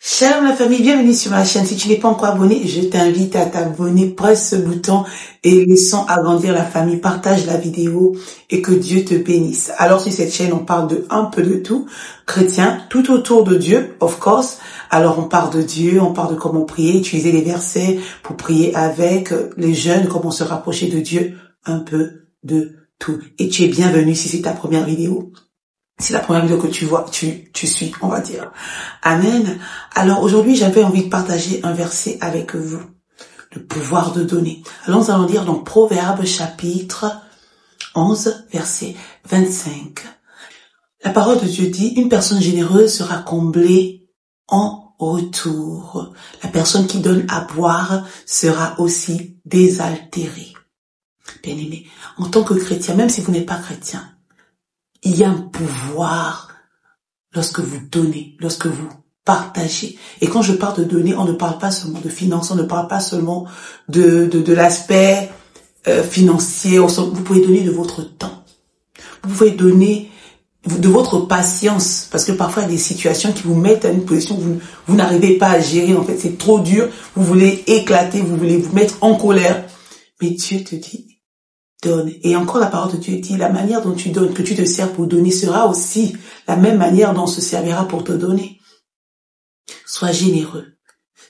Shalom la famille, bienvenue sur ma chaîne. Si tu n'es pas encore abonné, je t'invite à t'abonner. Presse ce bouton et laissons agrandir la famille. Partage la vidéo et que Dieu te bénisse. Alors sur cette chaîne, on parle de un peu de tout. Chrétien, tout autour de Dieu, of course. Alors on parle de Dieu, on parle de comment prier, utiliser les versets pour prier avec les jeunes, comment se rapprocher de Dieu, un peu de tout. Et tu es bienvenue si c'est ta première vidéo. C'est la première vidéo que tu vois, tu suis, on va dire. Amen. Alors aujourd'hui, j'avais envie de partager un verset avec vous. Le pouvoir de donner. Alors nous allons lire donc Proverbes chapitre 11, verset 25. La parole de Dieu dit, une personne généreuse sera comblée en retour. La personne qui donne à boire sera aussi désaltérée. Bien aimé, en tant que chrétien, même si vous n'êtes pas chrétien, il y a un pouvoir lorsque vous donnez, lorsque vous partagez. Et quand je parle de donner, on ne parle pas seulement de finances, on ne parle pas seulement de l'aspect financier. Vous pouvez donner de votre temps. Vous pouvez donner de votre patience, parce que parfois il y a des situations qui vous mettent à une position où vous n'arrivez pas à gérer. En fait, c'est trop dur. Vous voulez éclater, vous voulez vous mettre en colère. Mais Dieu te dit, donne. Et encore la parole de Dieu dit, la manière dont tu donnes, que tu te sers pour donner sera aussi la même manière dont on se servira pour te donner. Sois généreux.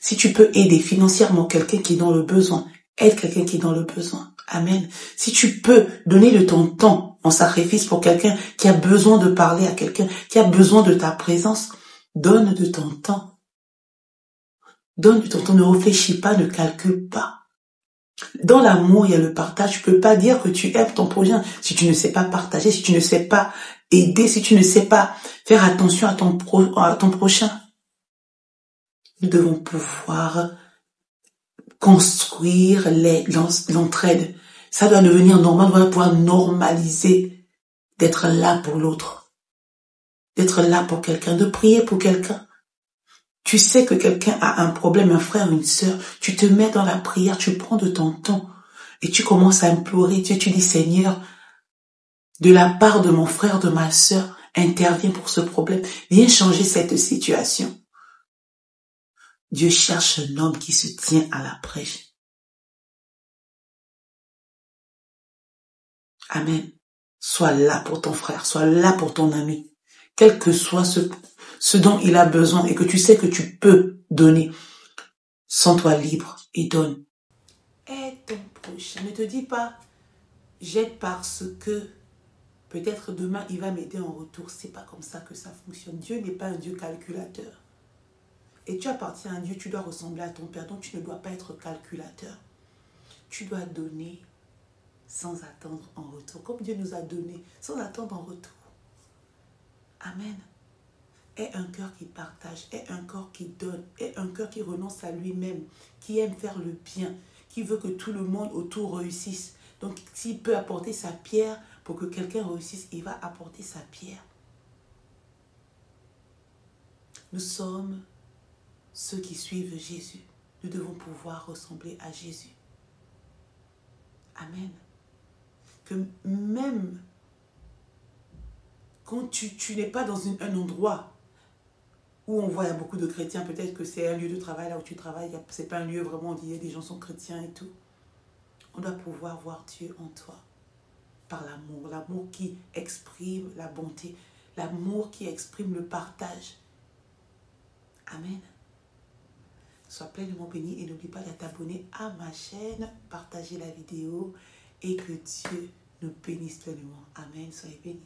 Si tu peux aider financièrement quelqu'un qui est dans le besoin, aide quelqu'un qui est dans le besoin. Amen. Si tu peux donner de ton temps en sacrifice pour quelqu'un qui a besoin de parler à quelqu'un, qui a besoin de ta présence, donne de ton temps. Donne de ton temps, ne réfléchis pas, ne calcule pas. Dans l'amour, il y a le partage. Tu peux pas dire que tu aimes ton prochain si tu ne sais pas partager, si tu ne sais pas aider, si tu ne sais pas faire attention à ton prochain. Nous devons pouvoir construire l'entraide. Ça doit devenir normal, on doit pouvoir normaliser d'être là pour l'autre, d'être là pour quelqu'un, de prier pour quelqu'un. Tu sais que quelqu'un a un problème, un frère, une sœur, tu te mets dans la prière, tu prends de ton temps et tu commences à implorer Dieu, tu dis Seigneur, de la part de mon frère, de ma sœur, interviens pour ce problème, viens changer cette situation. Dieu cherche un homme qui se tient à la brèche. Amen. Sois là pour ton frère, sois là pour ton ami. Quel que soit ce dont il a besoin et que tu sais que tu peux donner, sens-toi libre et donne. Aide ton prochain. Ne te dis pas, j'aide parce que peut-être demain il va m'aider en retour. C'est pas comme ça que ça fonctionne. Dieu n'est pas un Dieu calculateur. Et tu appartiens à un Dieu, tu dois ressembler à ton Père, donc tu ne dois pas être calculateur. Tu dois donner sans attendre en retour, comme Dieu nous a donné, sans attendre en retour. Amen. Aie un cœur qui partage, aie un cœur qui donne, aie un cœur qui renonce à lui-même, qui aime faire le bien, qui veut que tout le monde autour réussisse. Donc, s'il peut apporter sa pierre pour que quelqu'un réussisse, il va apporter sa pierre. Nous sommes ceux qui suivent Jésus. Nous devons pouvoir ressembler à Jésus. Amen. Que même quand tu n'es pas dans un endroit où on voit il y a beaucoup de chrétiens, peut-être que c'est un lieu de travail là où tu travailles, ce n'est pas un lieu vraiment où des gens sont chrétiens et tout. On doit pouvoir voir Dieu en toi par l'amour, l'amour qui exprime la bonté, l'amour qui exprime le partage. Amen. Sois pleinement béni et n'oublie pas de t'abonner à ma chaîne, partager la vidéo et que Dieu nous bénisse pleinement. Amen. Soyez bénis.